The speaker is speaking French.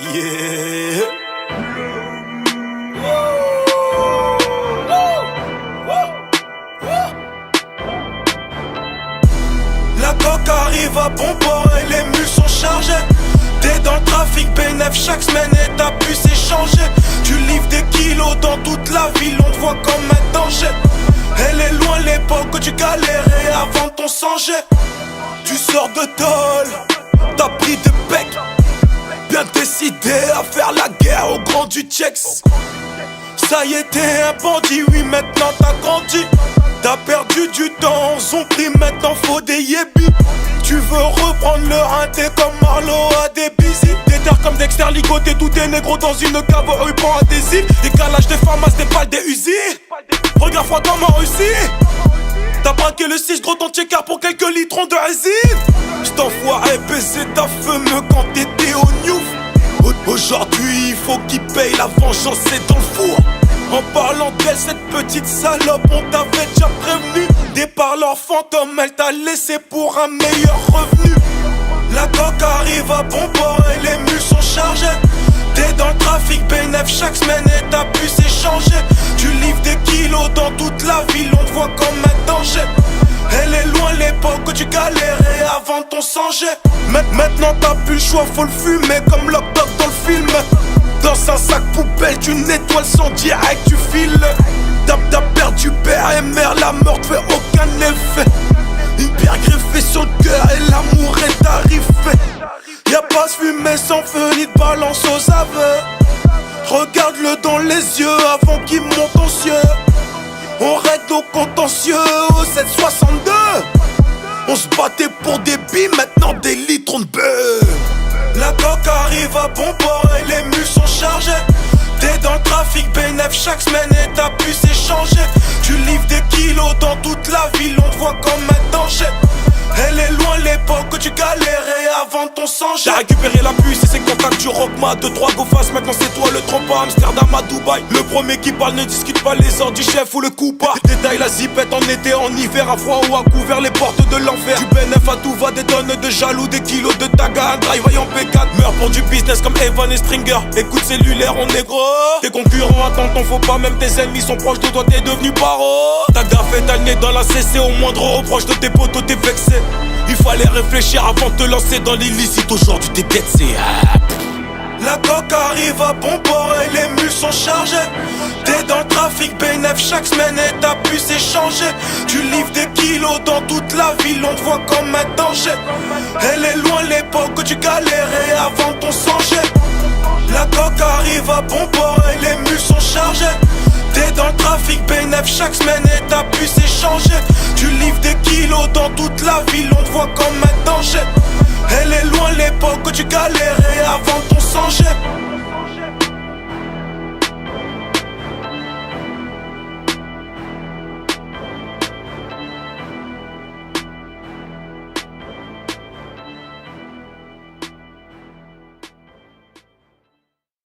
Yeah. La coque arrive à bon port et les mules sont chargées. T'es dans le trafic bénéf chaque semaine et ta puce est changée. Tu livres des kilos dans toute la ville, on te voit comme un danger. Elle est loin l'époque où tu galérais avant ton sang-jet. Tu sors de tôle, t'as pris de bec. Bien décidé à faire la guerre au grand du Tchex. Ça y est, t'es un bandit, oui maintenant t'as grandi. T'as perdu du temps, son prix maintenant faut des yébis. Tu veux reprendre le rinté comme Marlo à des bisous. Des terres comme Dexter ligoté, tout est négro dans une cave au ruban adhésif. Décalage des pharmaces, des balles, des usines. Regarde-moi comment réussi. T'as braqué le 6 gros ton checker pour quelques litrons de résine. J't'envoie baiser ta femme quand t'étais au Newf. Aujourd'hui il faut qu'il paye, la vengeance c'est dans le four. En parlant d'elle, cette petite salope, on t'avait déjà prévenu. Départ leur fantôme, elle t'a laissé pour un meilleur revenu. La coque arrive à bon port et les mules sont chargées. T'es dans le trafic bénéf chaque semaine et ta puce est changée. Tu livres des kilos dans toute la ville, on te voit comme un danger. Elle est loin l'époque où tu galérais avant ton sang-jet. Maintenant t'as plus le choix, faut le fumer comme Lockdown dans le film. Dans un sac poubelle, tu nettoies son direct, tu files. T'as perdu père et mère, la mort te fait aucun effet. Une pierre griffée sur le cœur et l'amour est tarifé. Y'a pas de fumée sans feu ni de balance aux aveux. Regarde-le dans les yeux avant qu'il monte aux cieux. On règle au contentieux au 762. On se battait pour des billes, maintenant des litrons de beurre. La coque arrive à bon port et les mules sont chargées. T'es dans le trafic bénéf chaque semaine et ta puce est changée. Tu livres des kilos dans toute la ville, on te voit comme un danger. Elle est loin l'époque où tu galérais avant ton sang-jet. J'ai récupéré la puce et c'est contacts du Rockma. 2-3 go face, maintenant c'est toi le trompe à Amsterdam à Dubaï. Le premier qui parle ne discute pas les ordres du chef ou le coup pas. Détaille la zipette en été, en hiver, à froid ou à couvert, les portes de l'enfer. Du bénéf à tout va, des tonnes de jaloux, des kilos de taga. Un drive en P4, meurt pour du business comme Evan et Stringer. Écoute cellulaire, on est gros. Tes concurrents attendent ton faux pas, même tes ennemis sont proches de toi, t'es devenu paro. T'as gaffé, t'as le nez dans la CC, au moindre reproche de tes potos, t'es vexé. Il fallait réfléchir avant de te lancer dans l'illicite, aujourd'hui t'es dead, c'est La coque arrive à bon port et les mules sont chargées. T'es dans le trafic bénéf chaque semaine et ta puce est changée. Tu livres des kilos dans toute la ville, on te voit comme un danger. Elle est loin l'époque où tu galérais avant ton sang-jet. La coque arrive à bon port et les mules sont chargées. T'es dans le trafic bénéf chaque semaine et ta puce est changée. Tu livres des kilos dans toute la ville, on te voit comme un danger. Elle est loin l'époque où tu galérais